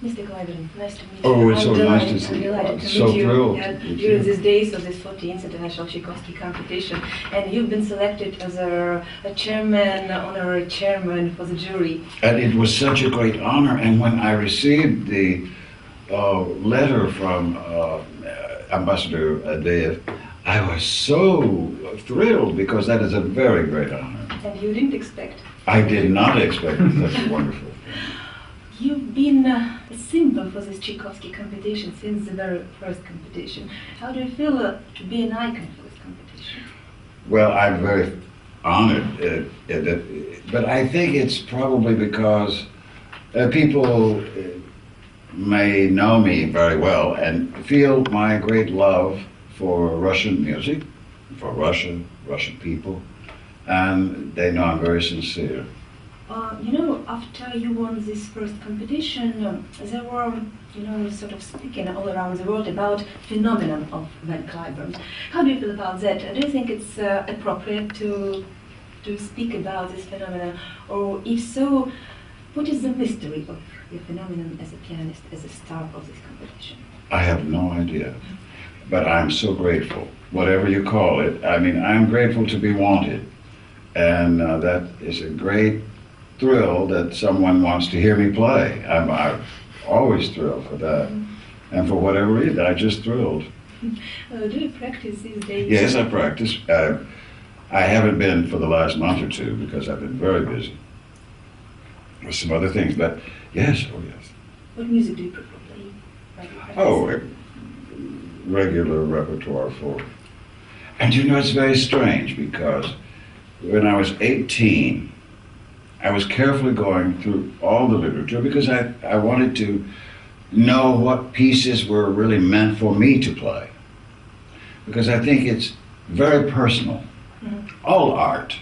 Mr. Klaibern, nice to meet you. Oh, it's so I'm nice to see I'm you. delighted to So meet you thrilled. during these days of this 14th International Tchaikovsky competition. And you've been selected as a chairman, honorary chairman for the jury. And it was such a great honor. And when I received the letter from Ambassador Adeev, I was so thrilled because that is a very great honor. And you didn't expect? I did not expect such a wonderful. You've been a symbol for this Tchaikovsky competition since the very first competition. How do you feel to be an icon for this competition? Well, I'm very honored, but I think it's probably because people may know me very well and feel my great love for Russian music, for Russia, Russian people, and they know I'm very sincere. You know, after you won this first competition, there were, sort of speaking all around the world about phenomenon of Vän Klaibern. How do you feel about that? Do you think it's appropriate to speak about this phenomenon? Or if so, what is the mystery of the phenomenon as a pianist, as a star of this competition? I have no idea, but I'm so grateful. Whatever you call it, I mean, I'm grateful to be wanted. And that is a great thrill that someone wants to hear me play. I'm always thrilled for that. And for whatever reason, I'm just thrilled. Do you practice these days? Yes, I practice. I haven't been for the last month or two because I've been very busy with some other things, but yes, oh yes. What music do you prefer playing? Oh, regular repertoire for. And it's very strange because when I was 18, I was carefully going through all the literature because I wanted to know what pieces were really meant for me to play. Because I think it's very personal. Mm-hmm. All art,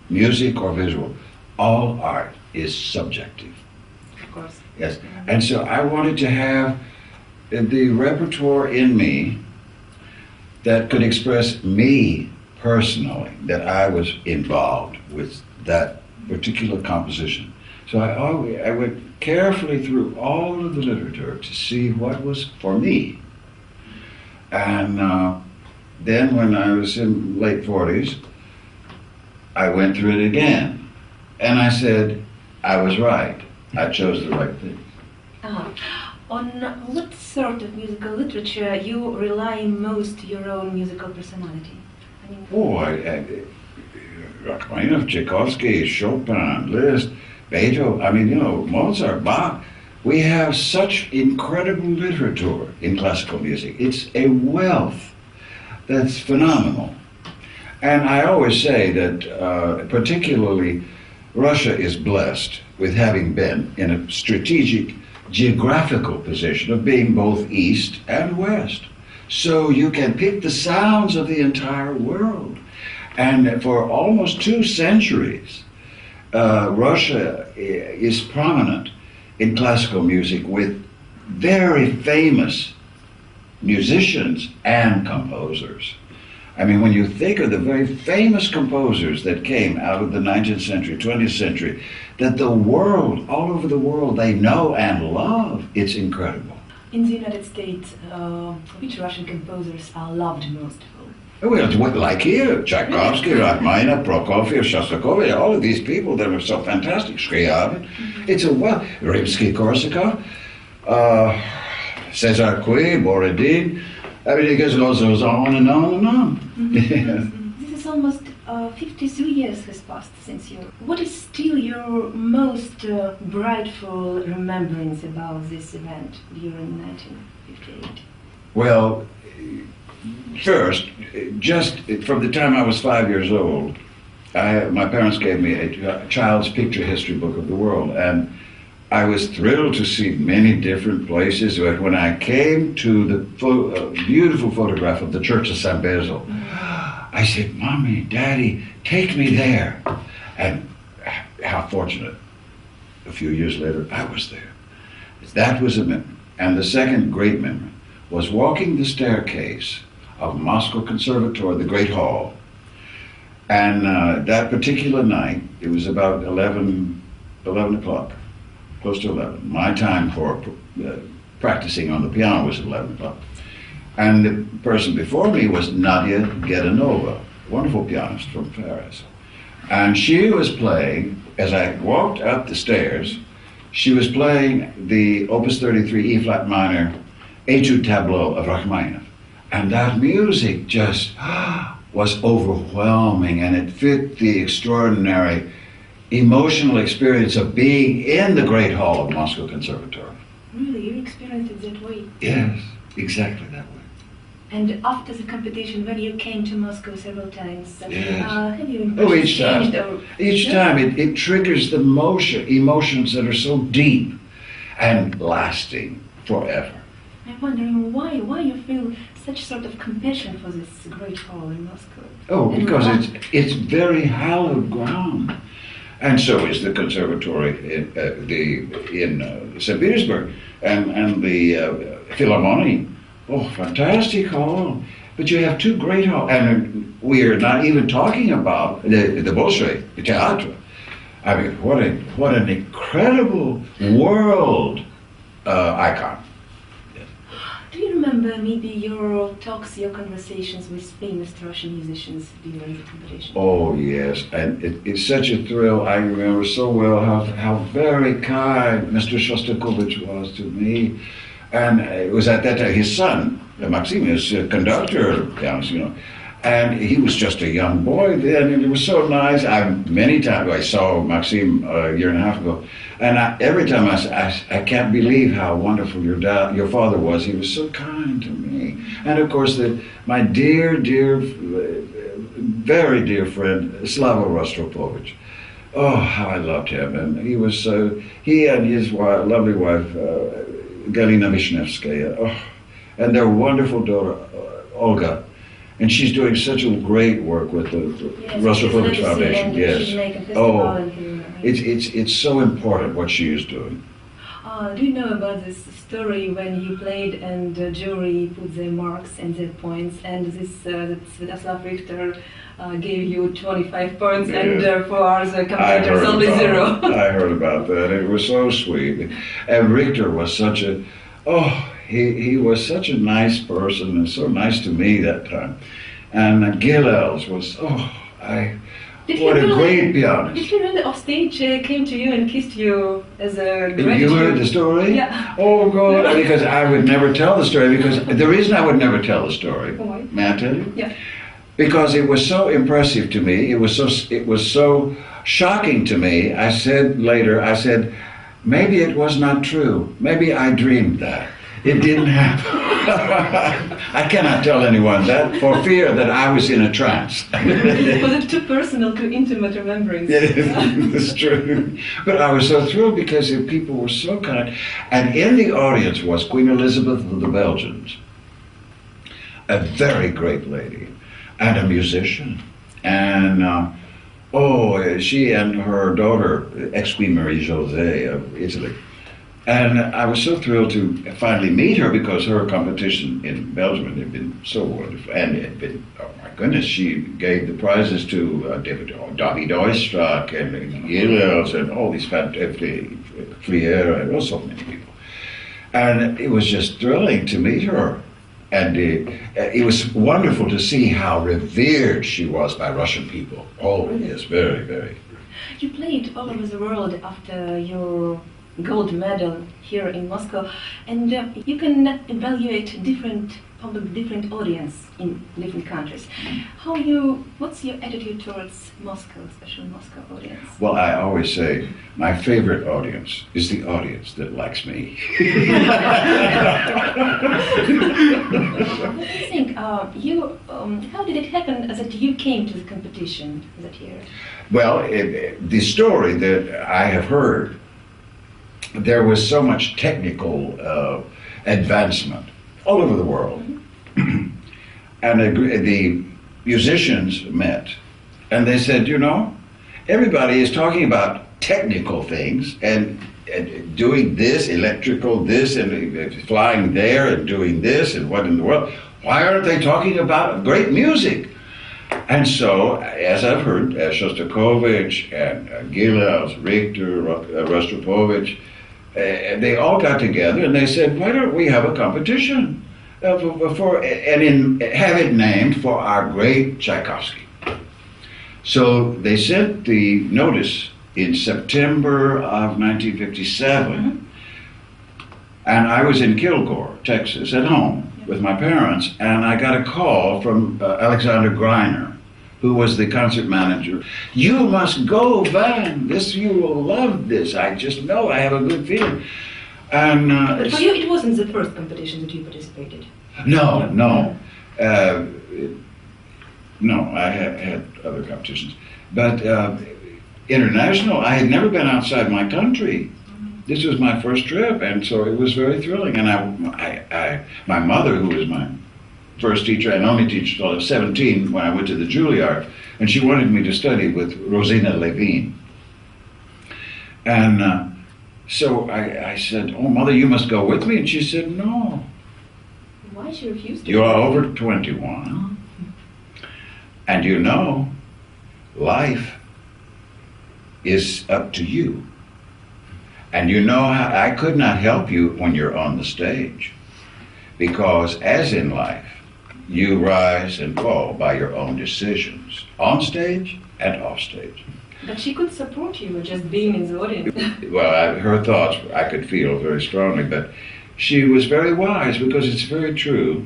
music or visual, all art is subjective. Of course. Yes. Mm-hmm. And so I wanted to have the repertoire in me that could express me personally, that I was involved with that particular composition. So I went carefully through all of the literature to see what was for me. And then when I was in late 40s, I went through it again. And I said, I was right. I chose the right thing. On what sort of musical literature you rely most your own musical personality? Rachmaninoff, Tchaikovsky, Chopin, Liszt, Beethoven, Mozart, Bach. We have such incredible literature in classical music. It's a wealth that's phenomenal. And I always say that particularly Russia is blessed with having been in a strategic geographical position of being both East and West. So you can pick the sounds of the entire world. And for almost 2 centuries, Russia is prominent in classical music with very famous musicians and composers. I mean, when you think of the very famous composers that came out of the 19th century, 20th century, that the world, all over the world, they know and love, it's incredible. In the United States, which Russian composers are loved most? Well, like here, Tchaikovsky, Rachmaninoff, Prokofiev, Shostakovich, all of these people that are so fantastic. Scriabin, it's a Rimsky-Korsakov, César Cui, Borodin. I mean, it goes on and on and on. Mm-hmm. This is almost 53 years has passed since you. What is still your most brightful remembrance about this event during 1958? Well, first, just from the time I was 5 years old, my parents gave me a child's picture history book of the world, and I was thrilled to see many different places. When I came to the beautiful photograph of the Church of St. Basil, I said, Mommy, Daddy, take me there. And how fortunate, a few years later, I was there. That was a memory. And the second great memory was walking the staircase of Moscow Conservatory, the Great Hall. And that particular night, it was about 11 o'clock. close to 11. My time for practicing on the piano was 11 o'clock. And the person before me was Nadia Gedanova, wonderful pianist from Paris. And she was playing, as I walked up the stairs, she was playing the Opus 33 E-flat minor Etude Tableau of Rachmaninoff. And that music just was overwhelming, and it fit the extraordinary emotional experience of being in the Great Hall of Moscow Conservatory. Really, you experienced it that way? Yes, exactly that way. And after the competition, when you came to Moscow several times, Yes. have you Each time. changed? Or, Each time it triggers the emotions that are so deep and lasting forever. I'm wondering why you feel such sort of compassion for this great hall in Moscow. Oh, And because why? it's very hallowed ground. And so is the conservatory in St. Petersburg and the Philharmonie. Oh, fantastic hall. But you have two great halls. And we are not even talking about the Bolshoi, the Theatre. I mean, what an incredible world icon. Do you remember maybe your talks, your conversations with famous Russian musicians during the competition? Oh, yes. And it's such a thrill. I remember so well how very kind Mr. Shostakovich was to me. And it was at that time his son, Maxim, is a conductor, you know. And he was just a young boy then, and it was so nice. Many times I saw Maxim a year and a half ago, and every time I can't believe how wonderful your father was. He was so kind to me. And of course, my dear, very dear friend, Slava Rostropovich. Oh, how I loved him. And he and his lovely wife, Galina Vishnevskaya, and their wonderful daughter, Olga. And she's doing such a great work with the Rostropovich Foundation. Yes. It's so important what she is doing. Do you know about this story when you played and the jury put their marks and their points, and this Sviatoslav Richter gave you 25 points, and for the competitors only 0? I heard about that. It was so sweet. And Richter was such a he was such a nice person and so nice to me that time. And Gilels was what a great pianist. Did he really off stage came to you and kissed you as a gratitude? You heard the story? Yeah. Oh God, because I would never tell the story, because the reason I would never tell the story, Why? may I tell you? Yeah. Because it was so impressive to me, it was so shocking to me. I said later, maybe it was not true. Maybe I dreamed that. It didn't happen. I cannot tell anyone that for fear that I was in a trance. Was it too personal, too intimate remembrance? It's true. But I was so thrilled because the people were so kind. And in the audience was Queen Elizabeth of the Belgians, a very great lady, and a musician. And she and her daughter, ex-Queen Marie-José of Italy. And I was so thrilled to finally meet her, because her competition in Belgium had been so wonderful. And it had been, oh my goodness, she gave the prizes to David Oistrakh and Gilels and all these fantastic, Flier and so many people. And it was just thrilling to meet her. And it was wonderful to see how revered she was by Russian people. Oh, yes, very, very. You played all over the world after your gold medal here in Moscow, and you can evaluate different audience in different countries. What's your attitude towards Moscow, especially Moscow audience? Well, I always say my favorite audience is the audience that likes me. What do you think? How did it happen that you came to the competition that year? Well, the story that I have heard, there was so much technical advancement all over the world. And the musicians met, and they said, everybody is talking about technical things and doing this, electrical this, and flying there, and doing this, and what in the world. Why aren't they talking about great music? And so, as I've heard, Shostakovich and Gilels, Richter, Rostropovich, they all got together and they said, why don't we have a competition have it named for our great Tchaikovsky. So they sent the notice in September of 1957, and I was in Kilgore, Texas, at home with my parents, and I got a call from Alexander Greiner, who was the concert manager. You must go, Van. You will love this. I just know. I have a good feeling. And but for you, it wasn't the first competition that you participated. No. I had other competitions, but international. I had never been outside my country. This was my first trip, and so it was very thrilling. And my mother, who was my first teacher and only teacher till I was 17 when I went to the Juilliard, and she wanted me to study with Rosina Levine. And so I said, "Oh, Mother, you must go with me." And she said, "No." Why she refused to? You are over 21, and you know, life is up to you. And you know, I could not help you when you're on the stage, because as in life, you rise and fall by your own decisions, on stage and off stage. But she could support you just being in the audience. Well, her thoughts I could feel very strongly, but she was very wise, because it's very true.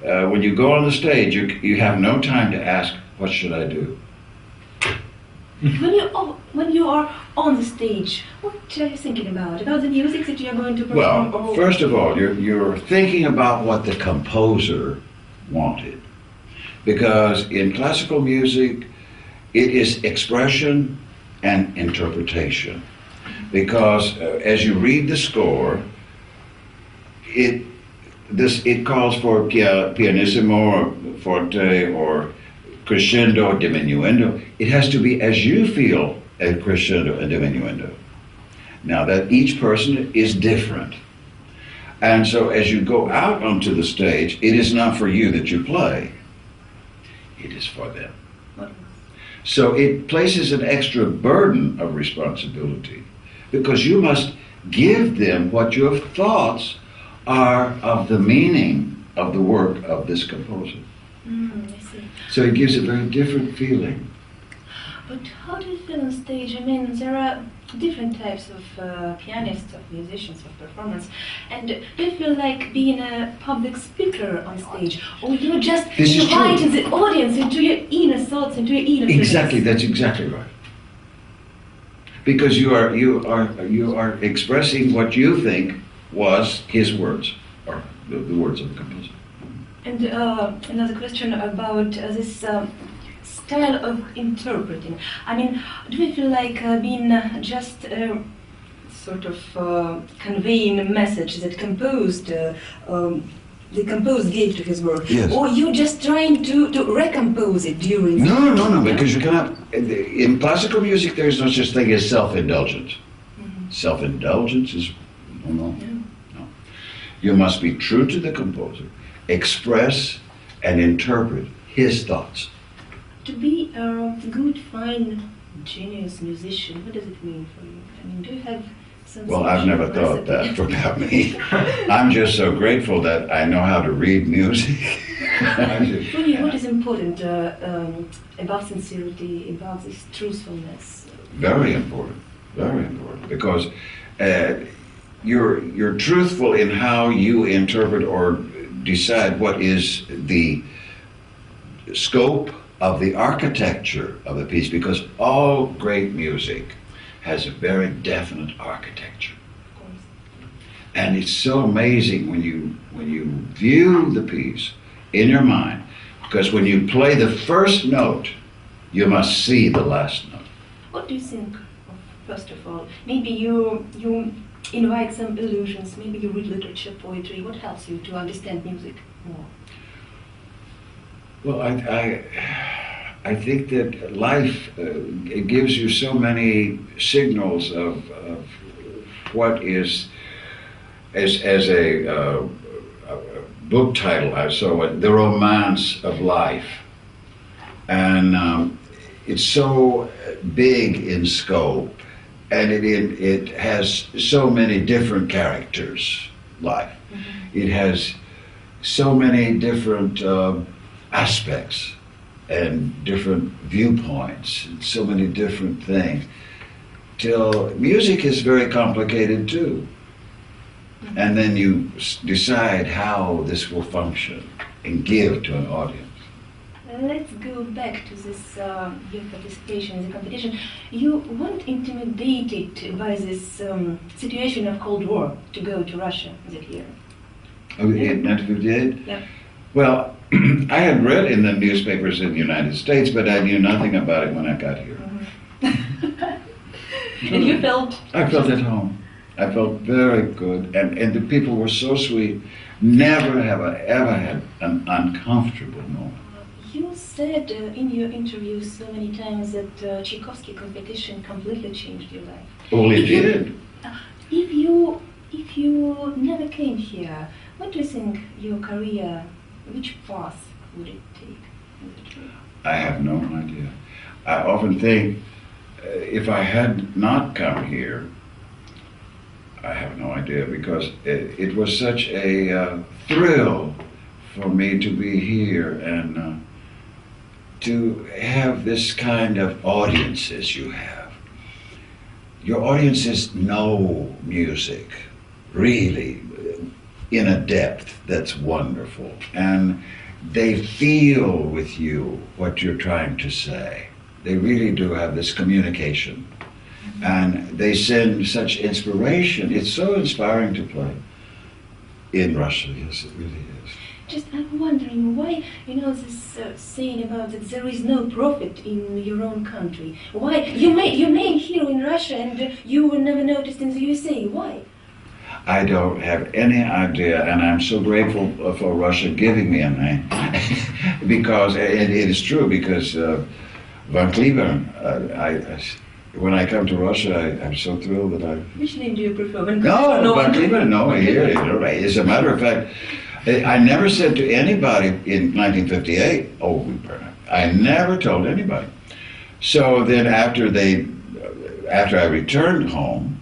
When you go on the stage, you have no time to ask, what should I do? When you are on the stage, what are you thinking about? About the music that you are going to perform? Well, first of all, you're thinking about what the composer wanted. Because in classical music, it is expression and interpretation. Because as you read the score, it calls for pianissimo or forte or crescendo, diminuendo. It has to be as you feel a crescendo and diminuendo. Now that each person is different. And so as you go out onto the stage, it is not for you that you play. It is for them. So it places an extra burden of responsibility, because you must give them what your thoughts are of the meaning of the work of this composer. I see. So it gives a very different feeling. But how do you feel on stage? I mean, there are different types of pianists, of musicians, of performance. And do you feel like being a public speaker on stage? Or you're just inviting the audience into your inner thoughts, into your inner feelings? Exactly, that's exactly right. Because you are expressing what you think was his words, or the words of the composer. And another question about this style of interpreting. I mean, do you feel like being just sort of conveying a message that the composer gave to his work? Yes. Or you just trying to recompose it during No, because you cannot. In classical music, there's no such thing as self-indulgence. Self-indulgence is no. You must be true to the composer, express and interpret his thoughts. To be a good, fine, genius musician, what does it mean for you? I mean, do you have some? Well, I've never thought that about me. I'm just so grateful that I know how to read music. For you, what is important about sincerity, about this truthfulness? Very important, because you're truthful in how you interpret or decide what is the scope of the architecture of the piece, because all great music has a very definite architecture. Of course. And it's so amazing when you view the piece in your mind, because when you play the first note, you must see the last note. What do you think of, first of all? Maybe you invite some illusions, maybe you read literature, poetry. What helps you to understand music more? Well, I think that life it gives you so many signals of what is, as a book title I saw it, The Romance of Life. And it's so big in scope and it has so many different characters. Life, it has so many different aspects and different viewpoints, and so many different things. Till music is very complicated too. And then you decide how this will function and give to an audience. Let's go back to this your participation in the competition. You weren't intimidated by this situation of Cold War to go to Russia that year. Oh, in 1958? Yeah. Well, I had read in the newspapers in the United States, but I knew nothing about it when I got here. And you felt? I felt at home. I felt very good, and the people were so sweet. Never have I ever had an uncomfortable moment. You said in your interview so many times that Tchaikovsky competition completely changed your life. Oh, it did. If you never came here, what do you think your career, which path would it take? I have no idea. I often think if I had not come here, I have no idea, because it was such a thrill for me to be here and to have this kind of audiences you have. Your audiences know music, really, in a depth that's wonderful. And they feel with you what you're trying to say. They really do have this communication. And they send such inspiration. It's so inspiring to play in Russia. Yes, it really is. Just I'm wondering why, this saying about that there is no profit in your own country. Why you made here in Russia and you were never noticed in the USA? Why? I don't have any idea, and I'm so grateful for Russia giving me a name, because it is true. Because Vän Klaibern, when I come to Russia, I'm so thrilled that I. Which name do you prefer? Vän Klaibern, no, here. As a matter of fact, I never said to anybody in 1958, "Oh, we burn it." I never told anybody. So then, after I returned home,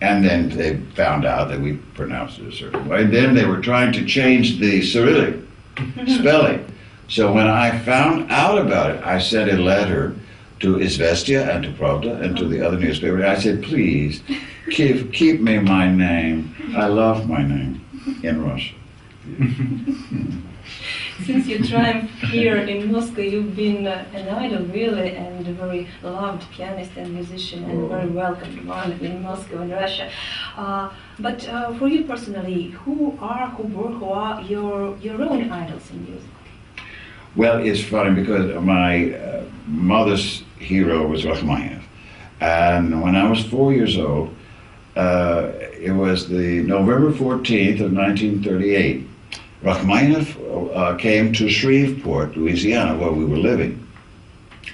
and then they found out that we pronounced it a certain way, then they were trying to change the Cyrillic spelling. So when I found out about it, I sent a letter to Izvestia and to Pravda and to the other newspapers. I said, "Please, keep me my name. I love my name in Russia." Since you triumphed here in Moscow, you've been an idol, really, and a very loved pianist and musician, and a very welcomed one in Moscow and Russia. But for you personally, who are your own idols in music? Well, it's funny because my mother's hero was Rachmaninoff, and when I was 4 years old, it was the November 14th of 1938. Rachmaninoff came to Shreveport, Louisiana, where we were living.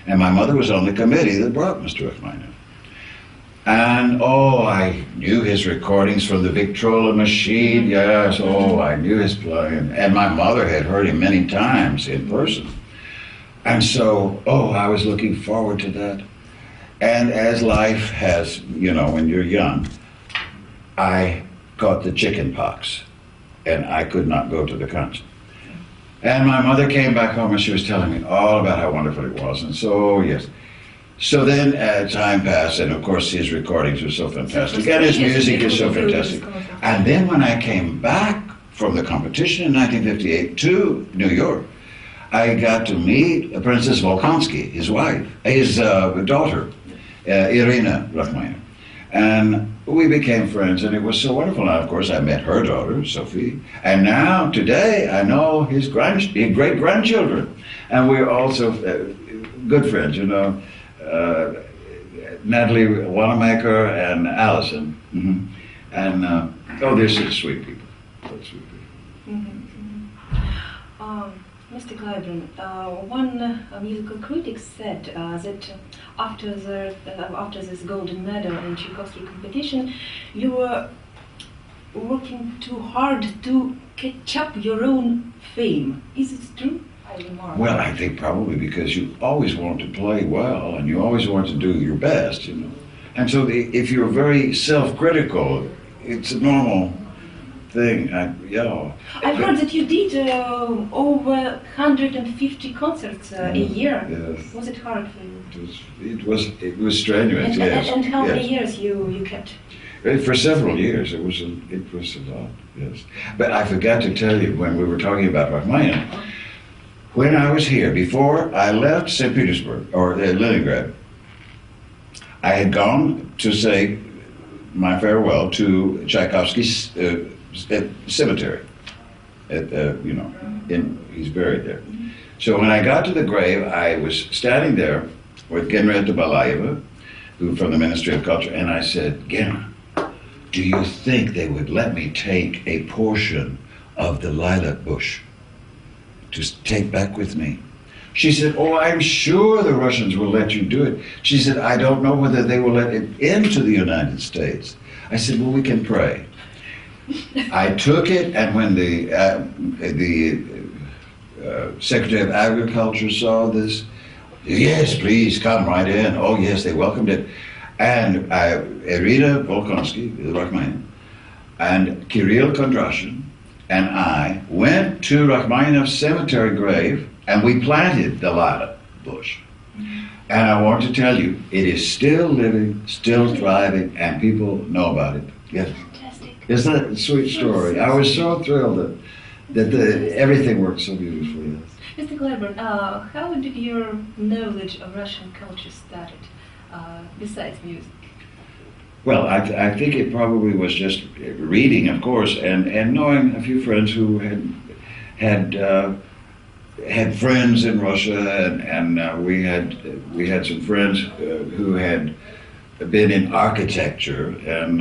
And my mother was on the committee that brought Mr. Rachmaninoff. And, I knew his recordings from the Victrola machine. Yes, I knew his playing. And my mother had heard him many times in person. And so, I was looking forward to that. And as life has, when you're young, I got the chicken pox. And I could not go to the concert. And my mother came back home and she was telling me all about how wonderful it was. And so, yes. So then time passed, and of course his recordings were so fantastic, and his music is so fantastic. And then when I came back from the competition in 1958 to New York, I got to meet Princess Volkonsky, his wife, his daughter, Irina Rachmaninoff. And we became friends, and it was so wonderful. Now, of course, I met her daughter, Sophie, and now, today, I know his great-grandchildren. And we're also good friends, Natalie Wanamaker and Allison. Mm-hmm. And, they're such sweet people. Such sweet people. Mm-hmm. Mr. Klaibern, one musical critic said that after this golden medal in Tchaikovsky competition, you were working too hard to catch up your own fame. Is it true? Well, I think probably because you always want to play well, and you always want to do your best, And so if you're very self-critical, it's a normal thing. I've heard that you did over 150 concerts a year. Yes. Was it hard for you? It was strenuous. Yes. And how yes. many years you kept? For several years, it was a lot. Yes. But I forgot to tell you when we were talking about Rachmaninoff. When I was here, before I left St. Petersburg or Leningrad, I had gone to say my farewell to Tchaikovsky's cemetery. He's buried there. So when I got to the grave, I was standing there with Genreta Balayeva, who from the Ministry of Culture, and I said, Genra, do you think they would let me take a portion of the lilac bush to take back with me? She said, oh, I'm sure the Russians will let you do it. She said, I don't know whether they will let it into the United States. I said, well, we can pray. I took it, and when the Secretary of Agriculture saw this, yes, please come right in. Oh, yes, they welcomed it. And Irina Volkonsky, the Rachmaninoff, and Kirill Kondrashin, and I went to Rachmaninoff's cemetery grave, and we planted the lilac bush. And I want to tell you, it is still living, still thriving, and people know about it. Yes. Fantastic. Isn't that a sweet story? I was so thrilled that everything worked so beautifully. Yes. Mr. Klaibern, how did your knowledge of Russian culture started, besides music? Well, I think it probably was just reading, of course, and knowing a few friends who had friends in Russia, and we had some friends who had been in architecture, and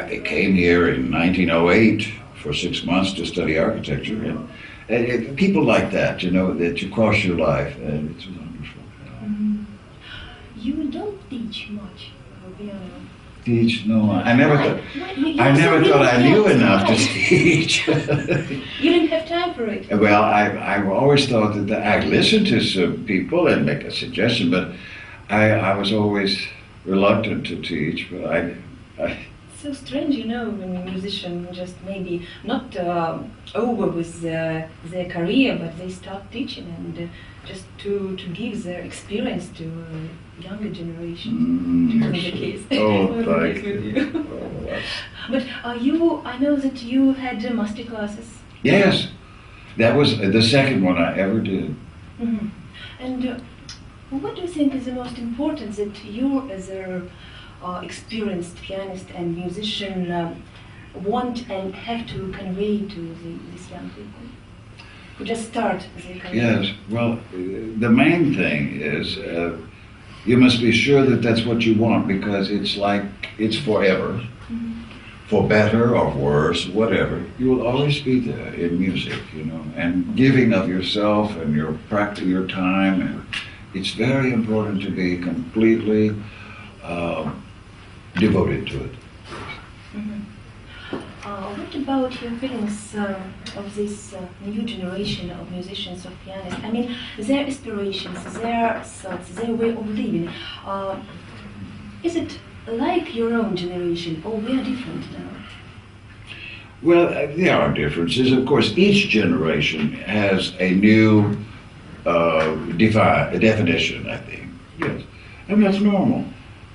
they came here in 1908 for 6 months to study architecture, and people like that, that you cross your life, and it's wonderful. Mm-hmm. You don't teach much piano. Teach? No, I never thought I knew enough to teach. You didn't have time for it. Well, I always thought that I listened to some people and make a suggestion, but I was always reluctant to teach. But I so strange, when a musician just maybe not over with their career, but they start teaching and just to give their experience to younger generation. To be the case. Oh, thank you. But I know that you had master classes. Yes, that was the second one I ever did. Mm-hmm. And what do you think is the most important that you, as a experienced pianist and musician, want and have to convey to these young people who just start their career? Yes, well, the main thing is you must be sure that that's what you want, because it's forever. Mm-hmm. For better or worse, whatever, you will always be there in music, and giving of yourself and your time, and it's very important to be completely devoted to it. Mm-hmm. What about your feelings of this new generation of musicians, of pianists? I mean, their aspirations, their thoughts, their way of living. Is it like your own generation, or we are different now? Well, there are differences. Of course, each generation has a new definition, I think. Yes, and that's normal.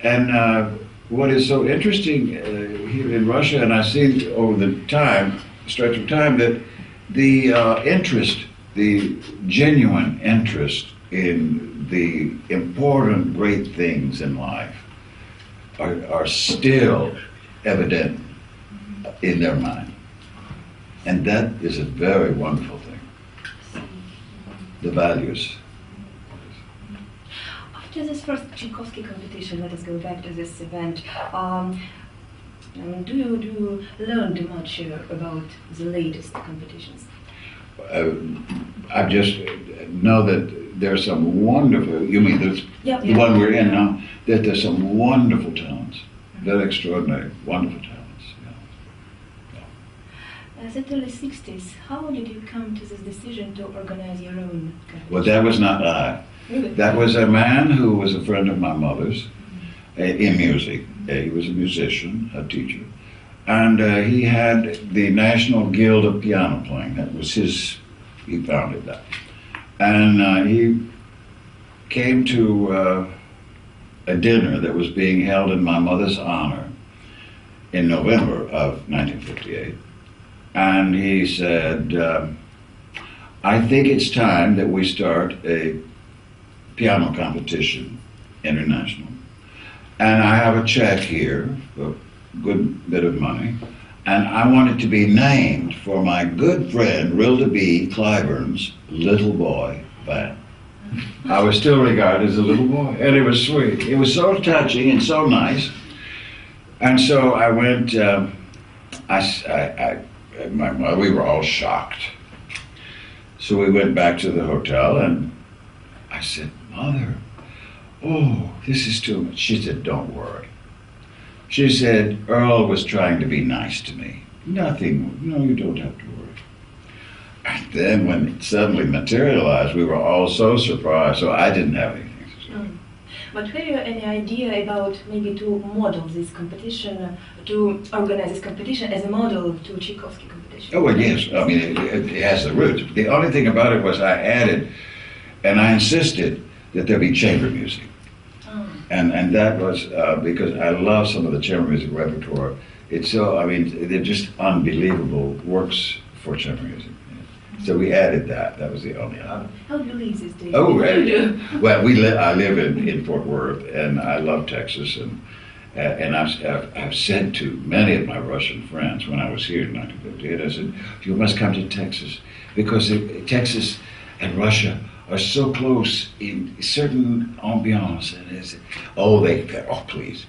And what is so interesting here in Russia, and I've seen over the stretch of time, that the the genuine interest in the important, great things in life are still evident in their mind. And that is a very wonderful thing. The values. After this first Tchaikovsky competition, let us go back to this event. Do you learn much about the latest competitions? I just know that there's some wonderful, you mean the one we're in now, that there's some wonderful talents, very extraordinary, wonderful talents. As in the early 60s, how did you come to this decision to organize your own competition? Well, that was not I. Really? That was a man who was a friend of my mother's, in music. He was a musician, a teacher. And he had the National Guild of Piano Playing. That was his, he founded that. And he came to a dinner that was being held in my mother's honor in November of 1958. And he said, I think it's time that we start a piano competition, international. And I have a check here, a good bit of money, and I want it to be named for my good friend, Rilda B. Cliburn's little boy, Van. I was still regarded as a little boy, and it was sweet. It was so touching and so nice. And so I went, we were all shocked. So we went back to the hotel, and I said, Mother, oh, this is too much. She said, don't worry. She said, Earl was trying to be nice to me. Nothing, no, you don't have to worry. And then when it suddenly materialized, we were all so surprised, so I didn't have anything to say. But have you any idea about maybe to model this competition, to organize this competition as a model to Tchaikovsky competition? Oh, well, yes. I mean, it has the roots. The only thing about it was I added, and I insisted that there be chamber music. And that was because I love some of the chamber music repertoire. It's so, I mean, they're just unbelievable works for chamber music. So we added that. That was the only item. How do you live these days? Oh, right. Well, I live in Fort Worth, and I love Texas, and I've said to many of my Russian friends when I was here in 1958, I said, you must come to Texas, because Texas and Russia are so close in certain ambiance, and please.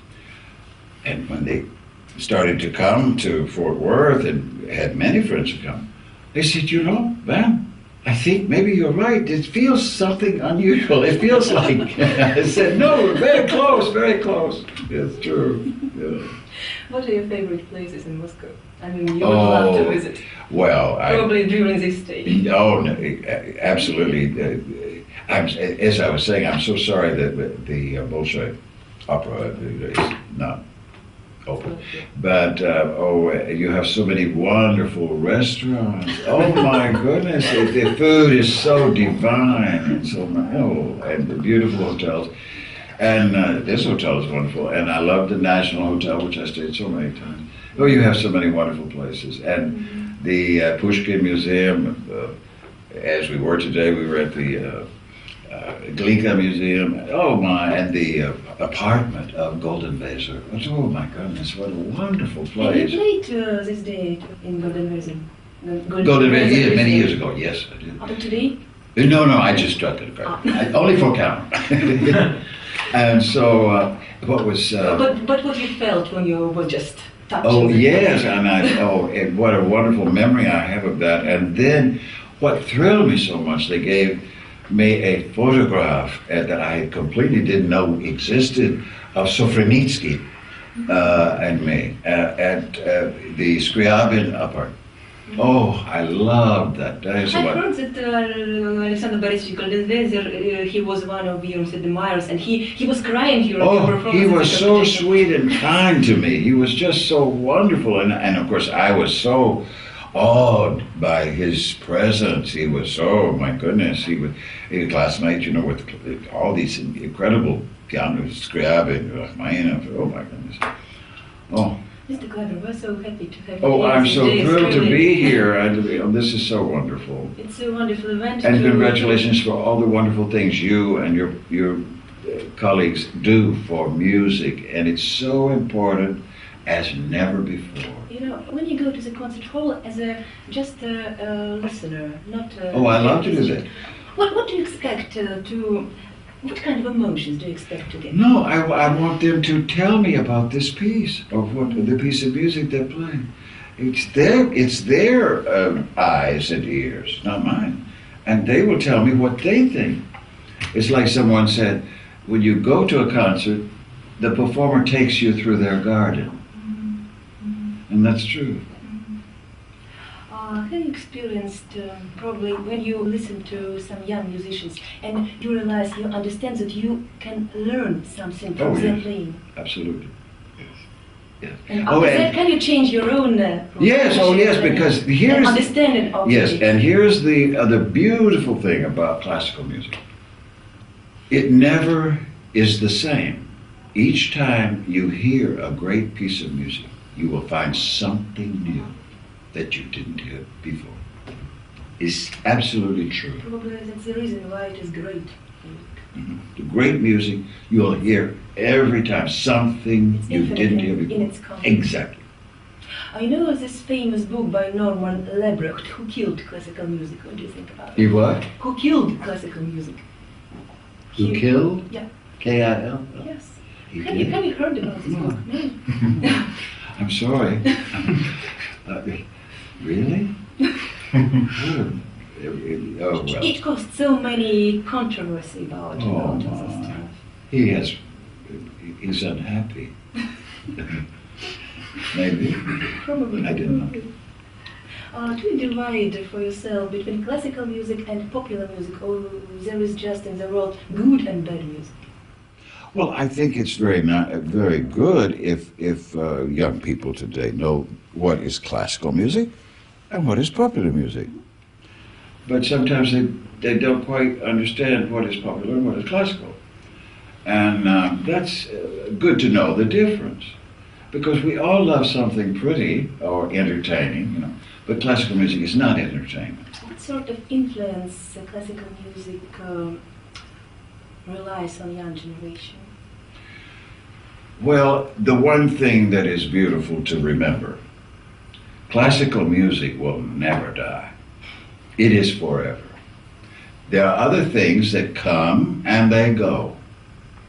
And when they started to come to Fort Worth, and had many friends who come, they said, you know, Van, I think maybe you're right. It feels something unusual. It feels like, I said, no, very close, very close. It's true. Yeah. What are your favorite places in Moscow? I mean, you would love to visit. Well, probably during this stay. Oh, no, absolutely. As I was saying, I'm so sorry that the Bolshoi Opera is not open. But, you have so many wonderful restaurants. Oh my goodness, the food is so divine, and so and the beautiful hotels. And this hotel is wonderful, and I love the National Hotel, which I stayed so many times. Oh, you have so many wonderful places. And the Pushkin Museum, as we were today, we were at the Glinka Museum. Oh my, and the apartment of Golden Vaser. Oh my goodness, what a wonderful place. You played this day in Golden Vaser? Golden Vaser, yeah, many years ago, yes, I did. But today? No, I just struck it. Only for count. And so, what was... but what you felt when you were just touching? Oh, yes, and what a wonderful memory I have of that. And then, what thrilled me so much, they gave me a photograph that I completely didn't know existed of Sofronitsky and me at the Scriabin apartment. Oh, I loved that day so much. I heard that Alexander Borisovich Goldenvezer, he was one of your admirers, and he was crying here. Oh, he was so sweet and kind to me. He was just so wonderful, and of course I was so awed by his presence. He was so, my goodness, he was a classmate, you know, with all these incredible pianists, Scriabin, Rachmaninoff. Oh my goodness. Oh. Mr. Kleber, we're so happy to have you. Oh, I'm so thrilled to be here. This is so wonderful. It's a wonderful event. And congratulations for all the wonderful things you and your colleagues do for music. And it's so important as never before. You know, when you go to the concert hall as just a listener, not a... Oh, I love to do that. What do you expect what kind of emotions do you expect to get? No, I want them to tell me about this piece, of the piece of music they're playing. It's their eyes and ears, not mine. And they will tell me what they think. It's like someone said, when you go to a concert, the performer takes you through their garden. And that's true. Have you experienced probably when you listen to some young musicians and you realize, you understand that you can learn something from their playing? Absolutely. Yes. And after that, can you change your own? Yes. Oh, yes. Because here's understanding of yes, music. and here's the beautiful thing about classical music. It never is the same. Each time you hear a great piece of music, you will find something new that you didn't hear before. It's absolutely true. Probably that's the reason why it is great. Mm-hmm. The great music, you'll hear every time something It's you didn't hear in before. its content. Exactly. I know this famous book by Norman Lebrecht, Who Killed Classical Music. What do you think about He it? what? Who killed classical music? Who killed? Yeah. K-I-L? Yes. He Have you killed. heard about this book? No. I'm sorry. Really? Oh, well. It caused so many controversy about Oh, all this my. stuff. He's unhappy. Maybe. Probably. I didn't know. Do you divide for yourself between classical music and popular music, or there is just in the world good and bad music? Well, I think it's very good if young people today know what is classical music and what is popular music. But sometimes they don't quite understand what is popular and what is classical. And that's good to know the difference. Because we all love something pretty or entertaining, you know, but classical music is not entertainment. What sort of influence classical music relies on young generation? Well, the one thing that is beautiful to remember, classical music will never die. It is forever. There are other things that come and they go.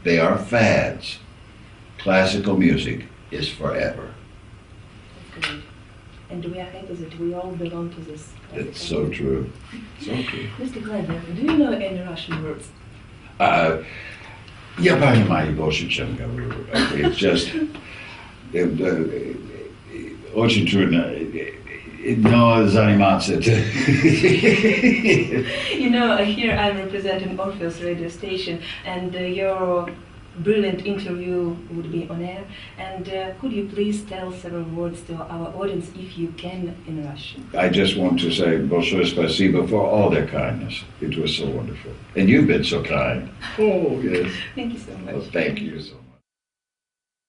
They are fads. Classical music is forever. That's great. And we are happy that we all belong to this. It's so true. So true. Mr. Клайберн, do you know any Russian words? Я понимаю больше, чем говорю. It's just очень трудно. No, заниматься. You know, here I'm representing Orpheus radio station, and your brilliant interview would be on air. And could you please tell several words to our audience, if you can, in Russian? I just want to say большое спасибо for all their kindness. It was so wonderful. And you've been so kind. Oh, yes. Thank you so much. Well, thank you so much.